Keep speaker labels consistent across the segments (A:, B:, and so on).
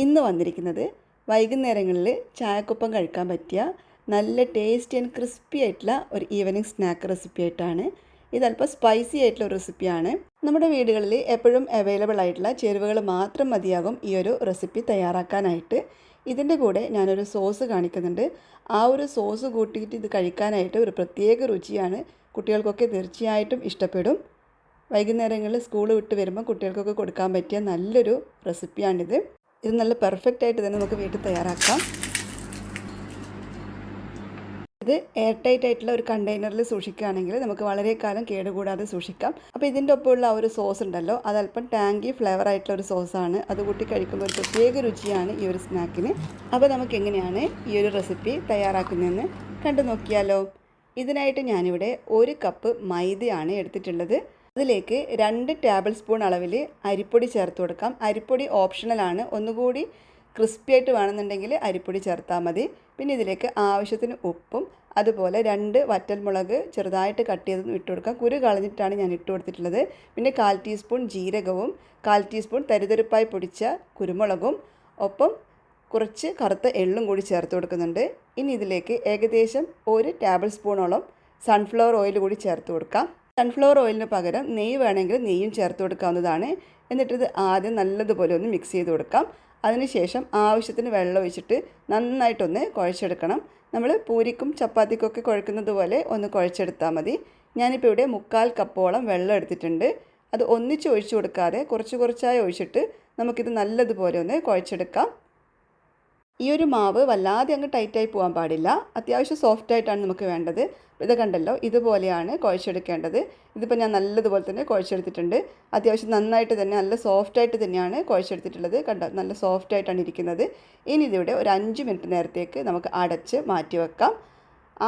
A: ഇന്ന് വന്നിരിക്കുന്നത് വൈകുന്നേരങ്ങളിൽ ചായക്കൊപ്പം കഴിക്കാൻ പറ്റിയ നല്ല ടേസ്റ്റി ആൻഡ് ക്രിസ്പി ആയിട്ടുള്ള ഒരു ഈവനിങ് സ്നാക്ക് റെസിപ്പി ആയിട്ടാണ്. ഇതല്പം സ്പൈസി ആയിട്ടുള്ള ഒരു റെസിപ്പിയാണ്. നമ്മുടെ വീടുകളിൽ എപ്പോഴും അവൈലബിൾ ആയിട്ടുള്ള ചേരുവകൾ മാത്രം മതിയാകും ഈ ഒരു റെസിപ്പി തയ്യാറാക്കാനായിട്ട്. ഇതിൻ്റെ കൂടെ ഞാനൊരു സോസ് കാണിക്കുന്നുണ്ട്. ആ ഒരു സോസ് കൂട്ടിയിട്ട് ഇത് കഴിക്കാനായിട്ട് ഒരു പ്രത്യേക രുചിയാണ്. കുട്ടികൾക്കൊക്കെ തീർച്ചയായിട്ടും ഇഷ്ടപ്പെടും. വൈകുന്നേരങ്ങളിൽ സ്കൂൾ വിട്ട് വരുമ്പോൾ കുട്ടികൾക്കൊക്കെ കൊടുക്കാൻ പറ്റിയ നല്ലൊരു റെസിപ്പിയാണിത്. ഇത് നല്ല പെർഫെക്റ്റ് ആയിട്ട് തന്നെ നമുക്ക് വീട്ടിൽ തയ്യാറാക്കാം. ഇത് എയർ ടൈറ്റ് ആയിട്ടുള്ള ഒരു കണ്ടെയ്നറിൽ സൂക്ഷിക്കുകയാണെങ്കിൽ നമുക്ക് വളരെ കാലം കേടുകൂടാതെ സൂക്ഷിക്കാം. അപ്പോൾ ഇതിൻ്റെ ഒപ്പമുള്ള ആ ഒരു സോസ് ഉണ്ടല്ലോ, അതല്പം ടാങ്കി ഫ്ലേവർ ആയിട്ടുള്ള ഒരു സോസാണ്. അത് കൂട്ടി കഴിക്കുമ്പോൾ ഒരു പ്രത്യേക രുചിയാണ് ഈ ഒരു സ്നാക്കിന്. അപ്പോൾ നമുക്ക് എങ്ങനെയാണ് ഈ ഒരു റെസിപ്പി തയ്യാറാക്കുന്നതെന്ന് കണ്ടു നോക്കിയാലോ. ഇതിനായിട്ട് ഞാനിവിടെ 1 കപ്പ് മൈദയാണ് എടുത്തിട്ടുള്ളത്. അതിലേക്ക് 2 ടേബിൾ സ്പൂൺ അളവിൽ അരിപ്പൊടി ചേർത്ത് കൊടുക്കാം. അരിപ്പൊടി ഓപ്ഷണലാണ്. ഒന്നുകൂടി ക്രിസ്പി ആയിട്ട് വേണമെന്നുണ്ടെങ്കിൽ അരിപ്പൊടി ചേർത്താൽ മതി. പിന്നെ ഇതിലേക്ക് ആവശ്യത്തിന് ഉപ്പും അതുപോലെ 2 വറ്റൽമുളക് ചെറുതായിട്ട് കട്ട് ചെയ്ത് ഇട്ട് കൊടുക്കാം. കുരു കളഞ്ഞിട്ടാണ് ഞാൻ ഇട്ട് കൊടുത്തിട്ടുള്ളത്. പിന്നെ 1/4 ടീസ്പൂൺ ജീരകവും 1/4 ടീസ്പൂൺ തരിതരിപ്പായി പൊടിച്ച കുരുമുളകും ഒപ്പം കുറച്ച് കറുത്ത എള്ളും കൂടി ചേർത്ത് കൊടുക്കുന്നുണ്ട്. ഇനി ഇതിലേക്ക് ഏകദേശം 1 ടേബിൾ സ്പൂണോളം സൺഫ്ലവർ ഓയിൽ കൂടി ചേർത്ത് കൊടുക്കാം. സൺഫ്ലവർ ഓയിലിന് പകരം നെയ്യ് വേണമെങ്കിൽ നെയ്യും ചേർത്ത് കൊടുക്കാവുന്നതാണ്. എന്നിട്ടിത് ആദ്യം നല്ലതുപോലെ ഒന്ന് മിക്സ് ചെയ്ത് കൊടുക്കാം. അതിനുശേഷം ആവശ്യത്തിന് വെള്ളം ഒഴിച്ചിട്ട് നന്നായിട്ടൊന്ന് കുഴച്ചെടുക്കണം. നമ്മൾ പൂരിക്കും ചപ്പാത്തിക്കൊക്കെ കുഴക്കുന്നത് പോലെ ഒന്ന് കുഴച്ചെടുത്താൽ മതി. ഞാനിപ്പോൾ ഇവിടെ 1/4 കപ്പോളം വെള്ളം എടുത്തിട്ടുണ്ട്. അത് ഒന്നിച്ച് ഒഴിച്ചു കൊടുക്കാതെ കുറച്ച് കുറച്ചായി ഒഴിച്ചിട്ട് നമുക്കിത് നല്ലതുപോലെ ഒന്ന് കുഴച്ചെടുക്കാം. ഈ ഒരു മാവ് വല്ലാതെ അങ്ങ് ടൈറ്റായി പോകാൻ പാടില്ല. അത്യാവശ്യം സോഫ്റ്റായിട്ടാണ് നമുക്ക് വേണ്ടത്. ഇത് കണ്ടല്ലോ, ഇതുപോലെയാണ് കുഴച്ചെടുക്കേണ്ടത്. ഇതിപ്പോൾ ഞാൻ നല്ലതുപോലെ തന്നെ കുഴച്ചെടുത്തിട്ടുണ്ട്. അത്യാവശ്യം നന്നായിട്ട് തന്നെ നല്ല സോഫ്റ്റായിട്ട് തന്നെയാണ് കുഴച്ചെടുത്തിട്ടുള്ളത്. കണ്ടോ, നല്ല സോഫ്റ്റായിട്ടാണ് ഇരിക്കുന്നത്. ഇനി ഇതിവിടെ ഒരു 5 മിനിറ്റ് നേരത്തേക്ക് നമുക്ക് അടച്ച് മാറ്റി വെക്കാം.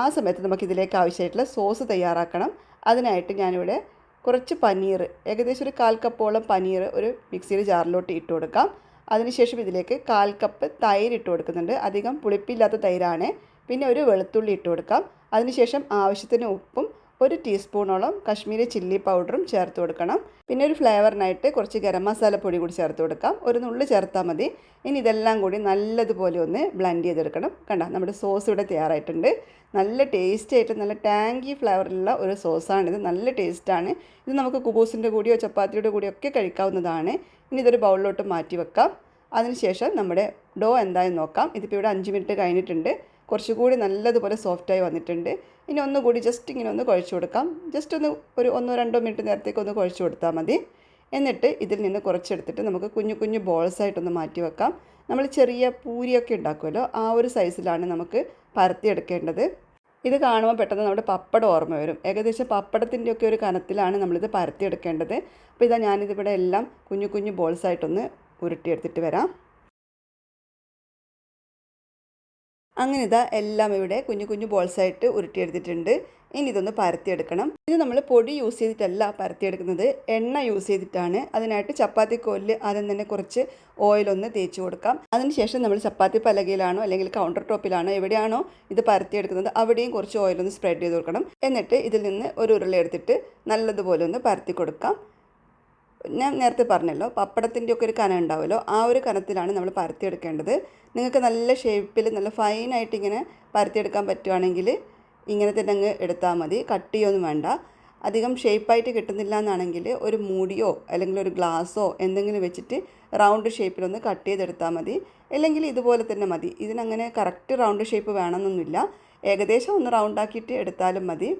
A: ആ സമയത്ത് നമുക്കിതിലേക്ക് ആവശ്യമായിട്ടുള്ള സോസ് തയ്യാറാക്കണം. അതിനായിട്ട് ഞാനിവിടെ കുറച്ച് പനീർ, ഏകദേശം ഒരു 1/4 കപ്പോളം പനീർ ഒരു മിക്സിയുടെ ജാറിലോട്ട് ഇട്ട് കൊടുക്കാം. അതിനുശേഷം ഇതിലേക്ക് 1/4 കപ്പ് തൈര് ഇട്ട് കൊടുക്കുന്നുണ്ട്. അധികം പുളിപ്പില്ലാത്ത തൈരാണ്. പിന്നെ ഒരു വെളുത്തുള്ളി ഇട്ട് കൊടുക്കാം. അതിനുശേഷം ആവശ്യത്തിന് ഉപ്പും 1 ടീസ്പൂണോളം കശ്മീരി ചില്ലി പൗഡറും ചേർത്ത് കൊടുക്കണം. പിന്നെ ഒരു ഫ്ലേവറിനായിട്ട് കുറച്ച് ഗരം മസാല പൊടി കൂടി ചേർത്ത് കൊടുക്കാം. ഒരു നുള്ളി ചേർത്താൽ മതി. ഇനി ഇതെല്ലാം കൂടി നല്ലതുപോലെ ഒന്ന് ബ്ലെൻഡ് ചെയ്തെടുക്കണം. കണ്ട, നമ്മുടെ സോസ് ഇവിടെ തയ്യാറായിട്ടുണ്ട്. നല്ല ടേസ്റ്റി ആയിട്ട് നല്ല ടാങ്കി ഫ്ലേവറിലുള്ള ഒരു സോസാണിത്. നല്ല ടേസ്റ്റാണ്. ഇത് നമുക്ക് കുബൂസിൻ്റെ കൂടിയോ ചപ്പാത്തിയുടെ കൂടിയോ ഒക്കെ കഴിക്കാവുന്നതാണ്. ഇനി ഇതൊരു ബൗളിലോട്ട് മാറ്റി വെക്കാം. അതിനുശേഷം നമ്മുടെ ഡോ എന്തായെന്ന് നോക്കാം. ഇതിപ്പോൾ ഇവിടെ 5 മിനിറ്റ് കഴിഞ്ഞിട്ടുണ്ട്. കുറച്ചുകൂടി നല്ലതുപോലെ സോഫ്റ്റായി വന്നിട്ടുണ്ട്. ഇനി ഒന്നുകൂടി ജസ്റ്റ് ഇങ്ങനെ ഒന്ന് കുഴച്ച് കൊടുക്കാം. ജസ്റ്റ് ഒന്ന് ഒരു 1-2 മിനിറ്റ് നേരത്തേക്ക് ഒന്ന് കുഴച്ച് കൊടുത്താൽ മതി. എന്നിട്ട് ഇതിൽ നിന്ന് കുറച്ചെടുത്തിട്ട് നമുക്ക് കുഞ്ഞു കുഞ്ഞു ബോൾസായിട്ടൊന്ന് മാറ്റി വെക്കാം. നമ്മൾ ചെറിയ പൂരിയൊക്കെ ഉണ്ടാക്കുമല്ലോ, ആ ഒരു സൈസിലാണ് നമുക്ക് പരത്തിയെടുക്കേണ്ടത്. ഇത് കാണുമ്പോൾ പെട്ടെന്ന് നമ്മുടെ പപ്പടം ഓർമ്മ വരും. ഏകദേശം പപ്പടത്തിൻ്റെയൊക്കെ ഒരു കനത്തിലാണ് നമ്മളിത് പരത്തിയെടുക്കേണ്ടത്. അപ്പോൾ ഇതാ ഞാനിതിവിടെ എല്ലാം കുഞ്ഞു കുഞ്ഞു ബോൾസായിട്ടൊന്ന് ഉരുട്ടിയെടുത്തിട്ട് വരാം. അങ്ങനെ ഇതാ എല്ലാം ഇവിടെ കുഞ്ഞു കുഞ്ഞു ബോൾസായിട്ട് ഉരുട്ടിയെടുത്തിട്ടുണ്ട്. ഇനി ഇതൊന്ന് പരത്തിയെടുക്കണം. ഇത് നമ്മൾ പൊടി യൂസ് ചെയ്തിട്ടല്ല പരത്തിയെടുക്കുന്നത്, എണ്ണ യൂസ് ചെയ്തിട്ടാണ്. അതിനായിട്ട് ചപ്പാത്തി കോലിൽ ആദ്യം തന്നെ കുറച്ച് ഓയിലൊന്ന് തേച്ച് കൊടുക്കാം. അതിനുശേഷം നമ്മൾ ചപ്പാത്തി പലകയിലാണോ അല്ലെങ്കിൽ കൗണ്ടർ ടോപ്പിലാണോ എവിടെയാണോ ഇത് പരത്തിയെടുക്കുന്നത് അവിടെയും കുറച്ച് ഓയിലൊന്ന് സ്പ്രെഡ് ചെയ്ത് കൊടുക്കണം. എന്നിട്ട് ഇതിൽ നിന്ന് ഒരു ഉരുള എടുത്തിട്ട് നല്ലതുപോലെ ഒന്ന് പരത്തി കൊടുക്കാം. ഞാൻ നേരത്തെ പറഞ്ഞല്ലോ, പപ്പടത്തിൻ്റെ ഒക്കെ ഒരു കനം ഉണ്ടാവുമല്ലോ, ആ ഒരു കനത്തിലാണ് നമ്മൾ പരത്തിയെടുക്കേണ്ടത്. നിങ്ങൾക്ക് നല്ല ഷേപ്പിൽ നല്ല ഫൈനായിട്ട് ഇങ്ങനെ പരത്തിയെടുക്കാൻ പറ്റുവാണെങ്കിൽ ഇങ്ങനെ തന്നെ അങ്ങ് എടുത്താൽ മതി. കട്ട് ചെയ്യൊന്നും വേണ്ട. അധികം ഷേപ്പായിട്ട് കിട്ടുന്നില്ല എന്നാണെങ്കിൽ ഒരു മൂടിയോ അല്ലെങ്കിൽ ഒരു ഗ്ലാസ്സോ എന്തെങ്കിലും വെച്ചിട്ട് റൗണ്ട് ഷേപ്പിലൊന്ന് കട്ട് ചെയ്തെടുത്താൽ മതി. അല്ലെങ്കിൽ ഇതുപോലെ തന്നെ മതി. ഇതിനങ്ങനെ കറക്റ്റ് റൗണ്ട് ഷേപ്പ് വേണമെന്നൊന്നുമില്ല. ഏകദേശം ഒന്ന് റൗണ്ടാക്കിയിട്ട് എടുത്താലും മതി.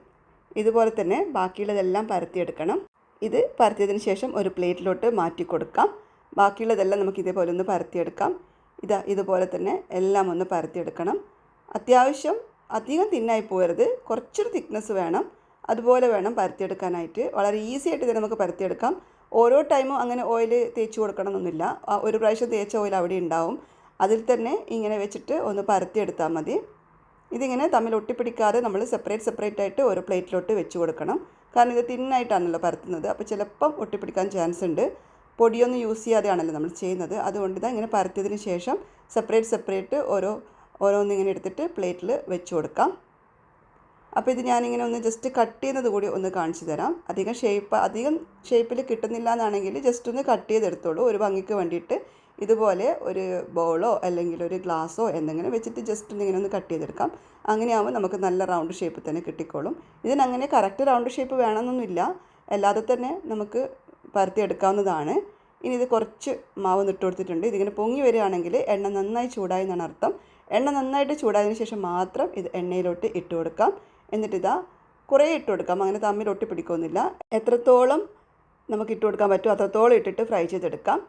A: ഇതുപോലെ തന്നെ ബാക്കിയുള്ളതെല്ലാം പരത്തിയെടുക്കണം. ഇത് പരത്തിയതിന് ശേഷം ഒരു പ്ലേറ്റിലോട്ട് മാറ്റി കൊടുക്കാം. ബാക്കിയുള്ളതെല്ലാം നമുക്ക് ഇതേപോലെ ഒന്ന് പരത്തിയെടുക്കാം. ഇതുപോലെ തന്നെ എല്ലാം ഒന്ന് പരത്തിയെടുക്കണം. അത്യാവശ്യം അധികം തിന്നായി പോകരുത്, കുറച്ചൊരു തിക്നെസ് വേണം. അതുപോലെ വേണം പരത്തിയെടുക്കാനായിട്ട്. വളരെ ഈസി ആയിട്ട് ഇത് നമുക്ക് പരത്തിയെടുക്കാം. ഓരോ ടൈമും അങ്ങനെ ഓയിൽ തേച്ച് കൊടുക്കണമെന്നൊന്നുമില്ല. ഒരു പ്രാവശ്യം തേച്ച ഓയിൽ അവിടെ ഉണ്ടാവും. അതിൽ തന്നെ ഇങ്ങനെ വെച്ചിട്ട് ഒന്ന് പരത്തിയെടുത്താൽ മതി. ഇതിങ്ങനെ തമ്മിൽ ഒട്ടിപ്പിടിക്കാതെ നമ്മൾ സെപ്പറേറ്റ് ആയിട്ട് ഒരു പ്ലേറ്റിലോട്ട് വെച്ച് കൊടുക്കണം. കാരണം ഇത് തിന്നായിട്ടാണല്ലോ പരത്തുന്നത്. അപ്പോൾ ചിലപ്പം ഒട്ടിപ്പിടിക്കാൻ ചാൻസ് ഉണ്ട്. പൊടിയൊന്നും യൂസ് ചെയ്യാതെയാണല്ലോ നമ്മൾ ചെയ്യുന്നത്. അതുകൊണ്ട് ഇതാ ഇങ്ങനെ പരത്തിയതിന് ശേഷം സെപ്പറേറ്റ് ഓരോന്നിങ്ങനെ എടുത്തിട്ട് പ്ലേറ്റിൽ വെച്ച് കൊടുക്കാം. അപ്പോൾ ഇത് ഞാനിങ്ങനെ ഒന്ന് ജസ്റ്റ് കട്ട് ചെയ്യുന്നത് കൂടി ഒന്ന് കാണിച്ചു തരാം. അധികം ഷേപ്പിൽ കിട്ടുന്നില്ല എന്നാണെങ്കിൽ ജസ്റ്റ് ഒന്ന് കട്ട് ചെയ്തെടുത്തോളൂ ഒരു ഭംഗിക്ക് വേണ്ടിയിട്ട്. ഇതുപോലെ ഒരു ബൗളോ അല്ലെങ്കിൽ ഒരു ഗ്ലാസ്സോ എന്തെങ്കിലും വെച്ചിട്ട് ജസ്റ്റ് ഇങ്ങനെ ഒന്ന് കട്ട് ചെയ്തെടുക്കാം. അങ്ങനെയാകുമ്പോൾ നമുക്ക് നല്ല റൗണ്ട് ഷേപ്പ് തന്നെ കിട്ടിക്കോളും. ഇതിനങ്ങനെ കറക്റ്റ് റൗണ്ട് ഷേപ്പ് വേണമെന്നൊന്നുമില്ല, അല്ലാതെ തന്നെ നമുക്ക് പരത്തിയെടുക്കാവുന്നതാണ്. ഇനി ഇത് കുറച്ച് മാവ് ഇട്ട് കൊടുത്തിട്ടുണ്ട്. ഇതിങ്ങനെ പൊങ്ങി വരികയാണെങ്കിൽ എണ്ണ നന്നായി ചൂടായി എന്നാണ് അർത്ഥം. എണ്ണ നന്നായിട്ട് ചൂടായതിന് ശേഷം മാത്രം ഇത് എണ്ണയിലോട്ട് ഇട്ട് കൊടുക്കാം. എന്നിട്ടിതാ കുറേ ഇട്ട് കൊടുക്കാം, അങ്ങനെ തമ്മിൽ ഒട്ടിപ്പിടിക്കൊന്നുമില്ല. എത്രത്തോളം നമുക്ക് ഇട്ട് കൊടുക്കാൻ പറ്റുമോ അത്രത്തോളം ഇട്ടിട്ട് ഫ്രൈ ചെയ്തെടുക്കാം.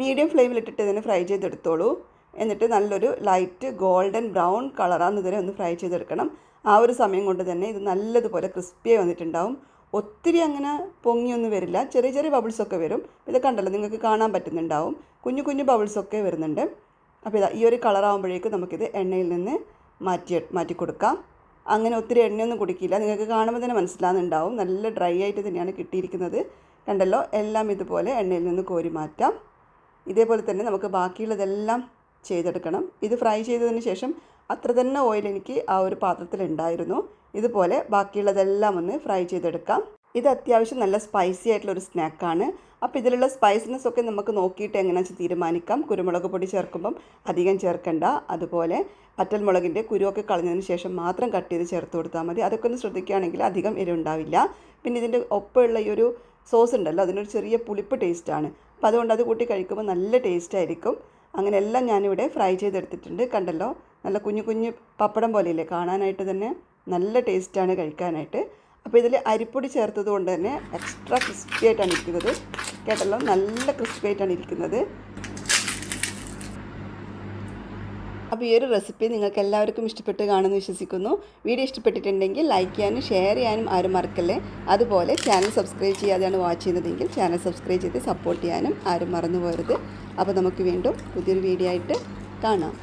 A: മീഡിയം ഫ്ലെയിമിലിട്ടിട്ട് ഇതിനെ ഫ്രൈ ചെയ്തെടുത്തോളൂ. എന്നിട്ട് നല്ലൊരു ലൈറ്റ് ഗോൾഡൻ ബ്രൗൺ കളറാകുന്നതിനെ ഒന്ന് ഫ്രൈ ചെയ്തെടുക്കണം. ആ ഒരു സമയം കൊണ്ട് തന്നെ ഇത് നല്ലതുപോലെ ക്രിസ്പിയായി വന്നിട്ടുണ്ടാവും. ഒത്തിരി അങ്ങനെ പൊങ്ങിയൊന്നും വരില്ല, ചെറിയ ചെറിയ ബബിൾസൊക്കെ വരും. ഇത് കണ്ടല്ലോ, നിങ്ങൾക്ക് കാണാൻ പറ്റുന്നുണ്ടാവും, കുഞ്ഞു കുഞ്ഞു ബബിൾസൊക്കെ വരുന്നുണ്ട്. അപ്പോൾ ഇതാ ഈ ഒരു കളറാകുമ്പോഴേക്കും നമുക്കിത് എണ്ണയിൽ നിന്ന് മാറ്റി കൊടുക്കാം. അങ്ങനെ ഒത്തിരി എണ്ണയൊന്നും കുടിക്കില്ല, നിങ്ങൾക്ക് കാണുമ്പോൾ തന്നെ മനസ്സിലാകുന്നുണ്ടാവും. നല്ല ഡ്രൈ ആയിട്ട് തന്നെയാണ് കിട്ടിയിരിക്കുന്നത്. കണ്ടല്ലോ, എല്ലാം ഇതുപോലെ എണ്ണയിൽ നിന്ന് കോരി മാറ്റാം. ഇതേപോലെ തന്നെ നമുക്ക് ബാക്കിയുള്ളതെല്ലാം ചെയ്തെടുക്കണം. ഇത് ഫ്രൈ ചെയ്തതിന് ശേഷം അത്ര തന്നെ ഓയിൽ എനിക്ക് ആ ഒരു പാത്രത്തിലുണ്ടായിരുന്നു. ഇതുപോലെ ബാക്കിയുള്ളതെല്ലാം ഒന്ന് ഫ്രൈ ചെയ്തെടുക്കാം. ഇത് അത്യാവശ്യം നല്ല സ്പൈസി ആയിട്ടുള്ളൊരു സ്നാക്കാണ്. അപ്പോൾ ഇതിലുള്ള സ്പൈസിനെസ് ഒക്കെ നമുക്ക് നോക്കിയിട്ട് എങ്ങനെയാണെന്ന് വെച്ചാൽ തീരുമാനിക്കാം. കുരുമുളക് പൊടി ചേർക്കുമ്പം അധികം ചേർക്കണ്ട. അതുപോലെ വറ്റൽമുളകിൻ്റെ കുരുവൊക്കെ കളഞ്ഞതിന് ശേഷം മാത്രം കട്ട് ചെയ്ത് ചേർത്ത് കൊടുത്താൽ മതി. അതൊക്കെ ഒന്ന് ശ്രദ്ധിക്കുകയാണെങ്കിൽ അധികം എരിവുണ്ടാവില്ല. പിന്നെ ഇതിൻ്റെ ഒപ്പമുള്ള ഈ ഒരു സോസ് ഉണ്ടല്ലോ, അതിനൊരു ചെറിയ പുളിപ്പ് ടേസ്റ്റാണ്. അപ്പോൾ അതുകൊണ്ട് അത് കൂട്ടി കഴിക്കുമ്പോൾ നല്ല ടേസ്റ്റായിരിക്കും. അങ്ങനെ എല്ലാം ഞാനിവിടെ ഫ്രൈ ചെയ്തെടുത്തിട്ടുണ്ട്. കണ്ടല്ലോ, നല്ല കുഞ്ഞു കുഞ്ഞു പപ്പടം പോലെയില്ലേ കാണാനായിട്ട് തന്നെ, നല്ല ടേസ്റ്റാണ് കഴിക്കാനായിട്ട്. അപ്പോൾ ഇതിൽ അരിപ്പൊടി ചേർത്തത് കൊണ്ട് തന്നെ എക്സ്ട്രാ ക്രിസ്പി ആയിട്ടാണ് ഇരിക്കുന്നത്. കേട്ടല്ലോ, നല്ല ക്രിസ്പി ആയിട്ടാണ് ഇരിക്കുന്നത്. അപ്പോൾ ഈ ഒരു റെസിപ്പി നിങ്ങൾക്ക് എല്ലാവർക്കും ഇഷ്ടപ്പെട്ട് കാണുമെന്ന് വിശ്വസിക്കുന്നു. വീഡിയോ ഇഷ്ടപ്പെട്ടിട്ടുണ്ടെങ്കിൽ ലൈക്ക് ചെയ്യാനും ഷെയർ ചെയ്യാനും ആരും മറക്കല്ലേ. അതുപോലെ ചാനൽ സബ്സ്ക്രൈബ് ചെയ്യാതെയാണ് വാച്ച് ചെയ്യുന്നതെങ്കിൽ ചാനൽ സബ്സ്ക്രൈബ് ചെയ്ത് സപ്പോർട്ട് ചെയ്യാനും ആരും മറന്നു പോകരുത്. അപ്പോൾ നമുക്ക് വീണ്ടും പുതിയൊരു വീഡിയോ ആയിട്ട് കാണാം.